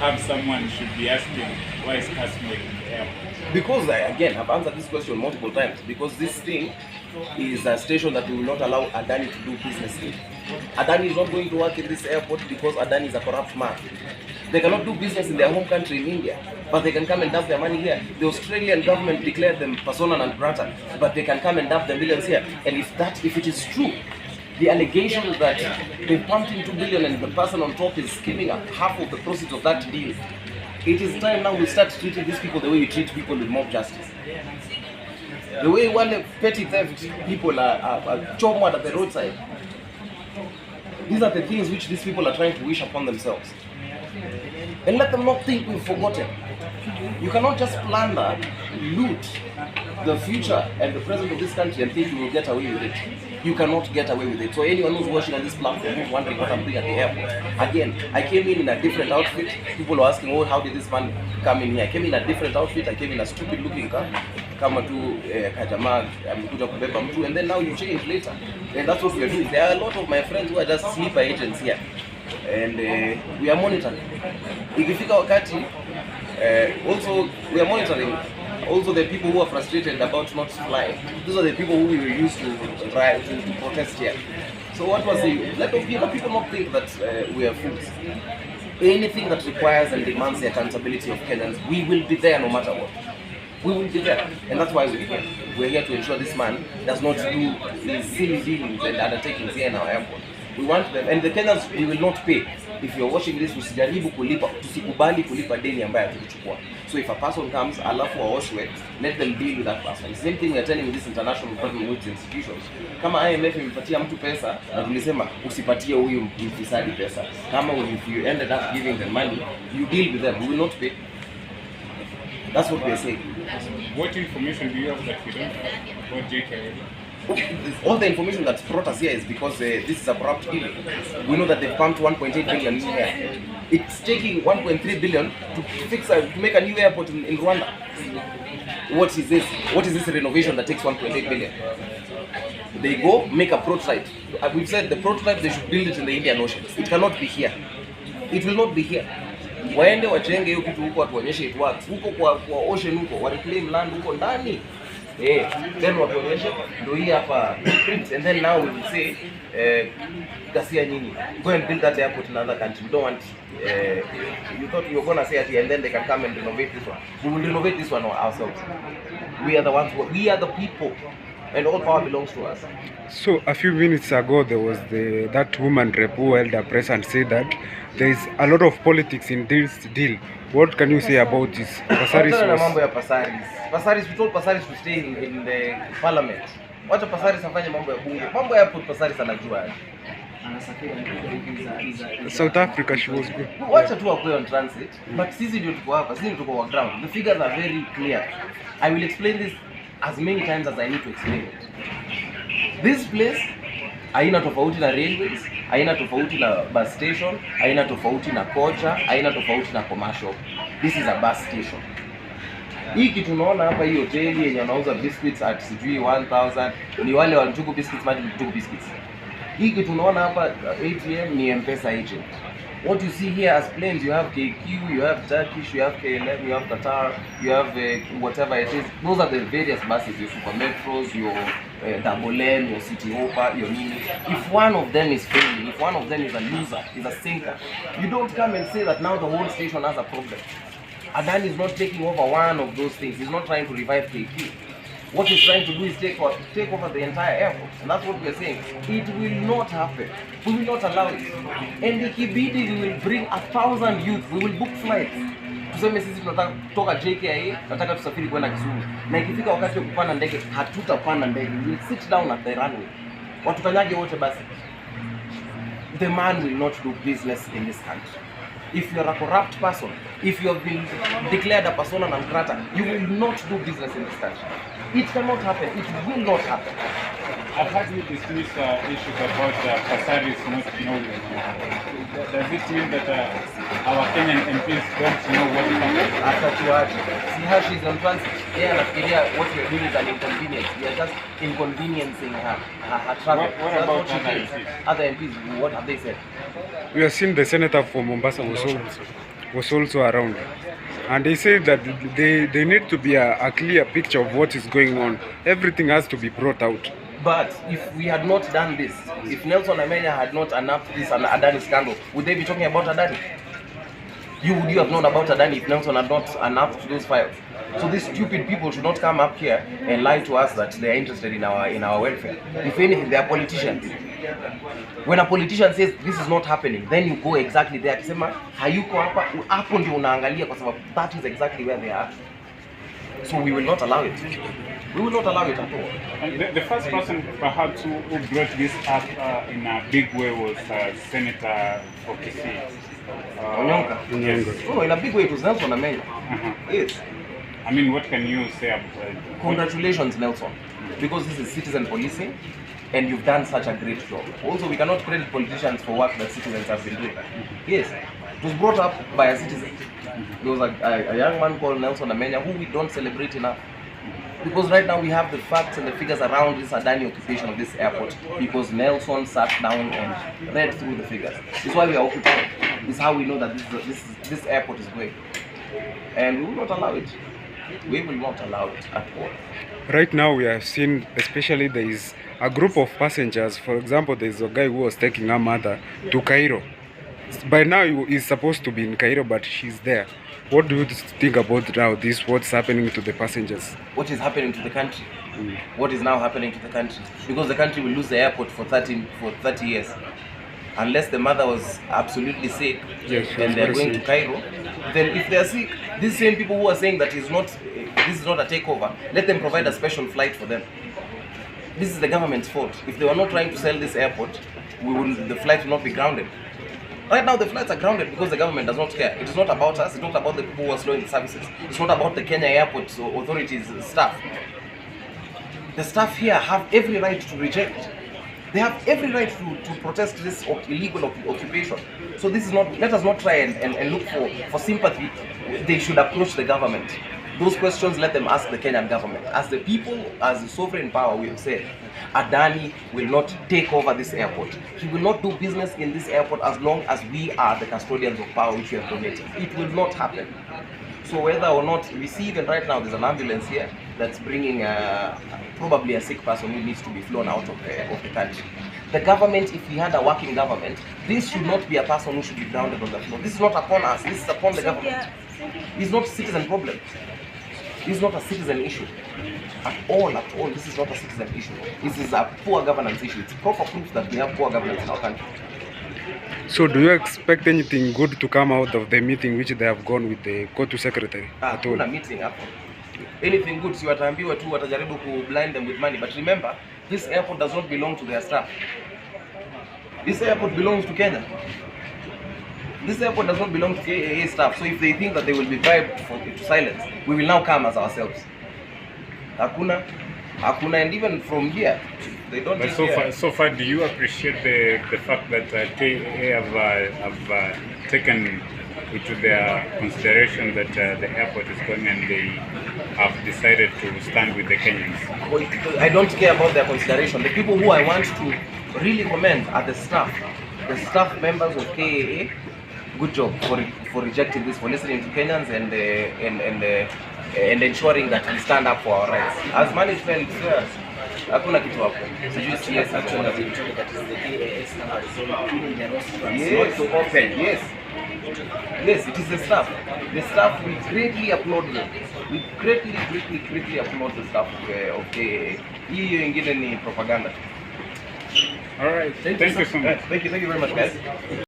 have someone should be asking, why is KASMUEL in the airport? Because again, I've answered this question multiple times. Because this thing is a station that we will not allow ADANI to do business in. ADANI is not going to work in this airport because ADANI is a corrupt man. They cannot do business in their home country in India, but they can come and dump their money here. The Australian government declared them persona non grata, but they can come and dump their millions here. And if it is true, the allegation that they pumped in 2 billion and the person on top is skimming up half of the proceeds of that deal, it is time now we start treating these people the way you treat people with mob justice. The way one petty theft people are chomwed at the roadside. These are the things which these people are trying to wish upon themselves. And let them not think we've forgotten. You cannot just plunder, loot the future and the present of this country and think you will get away with it. You cannot get away with it. So anyone who's watching on this platform who's wondering what I'm doing at the airport, again, I came in a different outfit. People are asking, oh, how did this man come in here? I came in a different outfit. I came in a stupid looking car. Kama tu kajama amekuja kubeba mtu, and then now you change later. And that's what we are doing. There are a lot of my friends who are just sleeper agents here. And we are monitoring. Ikifika wakati, also we are monitoring also the people who are frustrated about not flying. Those are the people who we were used to protest here. So what was the, let people not think that we are fools. Anything that requires and demands the accountability of Kenyans, we will be there no matter what. We will be there, and that's why we're here. We're here to ensure this man does not do these silly dealings and undertakings here in our airport. We want them, and the Kenyans, we will not pay. If you're watching this, usijaribu kulipa, tusikubali kulipa deni ambayo tulichukua. So if a person comes, alafu waoshwe, let them deal with that person. The same thing we are telling these international government institutions. Kama IMF imepatia mtu pesa, na tulisema usipatie huyu mfisadi pesa. Kama if you ended up giving them money, you deal with them. We will not pay. That's what we are saying. What information do you have that we don't have about JKA? All the information that's brought us here is because this is a corrupt deal. We know that they've pumped 1.8 billion in here. It's taking 1.3 billion to make a new airport in Rwanda. What is this? What is this renovation that takes 1.8 billion? They go make a prototype. We've said the prototype, they should build it in the Indian Ocean. It cannot be here. It will not be here. Waende wachenge hiyo kitu huko, watuonyeshe it works. Huko kwa ocean huko, wa reclaim land huko ndani. Then watuonyeshe ndio hii hapa print, and then now we will say gasia nyinyi, go and build that airport in another country. We don't want you thought you were gonna say it and then they can come and renovate this one. We will renovate this one ourselves. We are the ones we are the people, and all power belongs to us. So a few minutes ago there was that woman rep who held a press and said that there is a lot of politics in this deal. What can you say about this? Pasaris was... mambo ya Pasaris, we told Pasaris to stay in the parliament. Wacha Pasaris afanye mambo ya bunge. Mambo ya Pasaris anajua. South Africa she was good. Wacha tu akwe on transit, but sisi ndio tuko hapa, sisi ndio tuko on ground. The figures are very clear. I will explain this as many times as I need to explain it. This place haina tofauti na railways, haina tofauti na bus station, haina tofauti na kocha, haina tofauti na commercial. This is a bus station. Hii kitu tunaona hapa, hii hoteli yenye wanauza biscuits at sijui 1000, ni wale wa Njugu biscuits, maji Njugu biscuits. Hii kitu tunaona hapa ATM ni M-Pesa agent. What you see here as planes, you have KQ, you have Turkish, you have KLM, you have Qatar, you have whatever it is. Those are the various buses, your Super Metros, your Double N, your City Hopper, your Mini. If one of them is failing, if one of them is a loser, is a sinker, you don't come and say that now the whole station has a problem. ADANI is not taking over one of those things. He's not trying to revive KQ. What he's trying to do is take over the entire airport, and that's what we're saying. It will not happen. We will not allow it. And ikibidi, we will bring 1,000 youth. We will book flights. Tuseme sisi tunataka kutoka JKA, nataka tusafiri kwenda Kisumu. Na ikifika wakati wa kupanda ndege, hatutapanda ndege. We will sit down at the runway. Watukanyage wote basi. The man will not do business in this country. If you are a corrupt person, if you have been declared a persona non grata, you will not do business in this country. It cannot happen. It will not happen. I've heard you dismiss issues about Pasaris not knowing. Does it mean that our Kenyan MPs don't know what is happening? See how she's on transit. Yeah, what we're doing is an inconvenience. We are just inconveniencing her travel. What about other MPs? Other MPs, what have they said? We have seen the senator from Mombasa was also. was also around. And they said that they need to be a clear picture of what is going on. Everything has to be brought out. But if we had not done this, if Nelson Amenya had not announced this ADANI scandal, would they be talking about ADANI? Would you have known about ADANI if Nelson had not announced those files? So these stupid people should not come up here and lie to us that they are interested in our welfare. If anything, they are politicians. When a politician says this is not happening, then you go exactly there. Akisema hayuko hapa, hapo ndio unaangalia kwa sababu that is exactly where they are. So we will not allow it. We will not allow it at all. And the first person perhaps who brought this up in a big way was Senator for Kisii. Onyonka. No, in a big way it was Nelson Amenya. Yes. I mean, what can you say about Congratulations, Nelson, because this is citizen policing and you've done such a great job. Also, we cannot credit politicians for work that citizens have been doing. Yes, it was brought up by a citizen. There was a young man called Nelson Amenya who we don't celebrate enough. Because right now we have the facts and the figures around this ADANI occupation of this airport, because Nelson sat down and read through the figures. This is why we are occupying. This is how we know that this airport is going. And we will not allow it. We will not allow it at all. Right now we have seen, especially there is a group of passengers. For example, there is a guy who was taking her mother to Cairo. By now he's supposed to be in Cairo, but she's there. What do you think about now this, what's happening to the passengers? What is happening to the country? What is now happening to the country? Because the country will lose the airport for 30 years. Unless the mother was absolutely sick, yes, and they're going to Cairo, then if they're sick, these same people who are saying that this is not a takeover, let them provide a special flight for them. This is the government's fault. If they were not trying to sell this airport, the flight will not be grounded. Right now the flights are grounded because the government does not care. It is not about us, it's not about the people who are slowing the services. It's not about the Kenya Airport Authorities staff. The staff here have every right to reject. They have every right to protest this illegal occupation. So this is not, let us not try and look for sympathy. They should approach the government. Those questions, let them ask the Kenyan government. As the people, as the sovereign power, we have said, ADANI will not take over this airport. He will not do business in this airport as long as we are the custodians of power which we have donated. It will not happen. So whether or not, we see even right now there's an ambulance here that's bringing probably a sick person who needs to be flown out of the country. The government, if we had a working government, this should not be a person who should be grounded on the floor. This is not upon us, this is upon the government. It's not a citizen problem. This is not a citizen issue. At all, this is not a citizen issue. This is a poor governance issue. It's proper proof that we have poor governance in our country. So do you expect anything good to come out of the meeting which they have gone with the Kotu secretary at all? Meeting hapo. Anything good, si wataambiwa tu watajaribu to blind them with money. But remember, this airport does not belong to their staff. This airport belongs to Kenya. This airport does not belong to KAA staff. So if they think that they will be bribed to silence, we will now come as ourselves. Hakuna, and even from here, they don't. But so far, do you appreciate the fact that KAA have taken into their consideration that the airport is going and they have decided to stand with the Kenyans? I don't care about their consideration. The people who I want to really commend are the staff members of KAA. Good job for rejecting this, for listening to Kenyans and ensuring that we stand up for our rights. As management, hakuna kitu hapo. Yes, actually, that is the KAS yes, to open. Yes, it is the staff. The staff, we greatly applaud them. We greatly applaud the staff of KAA. Hiyo ingine ni propaganda. All right. Thank you so much. Thank you very much, guys.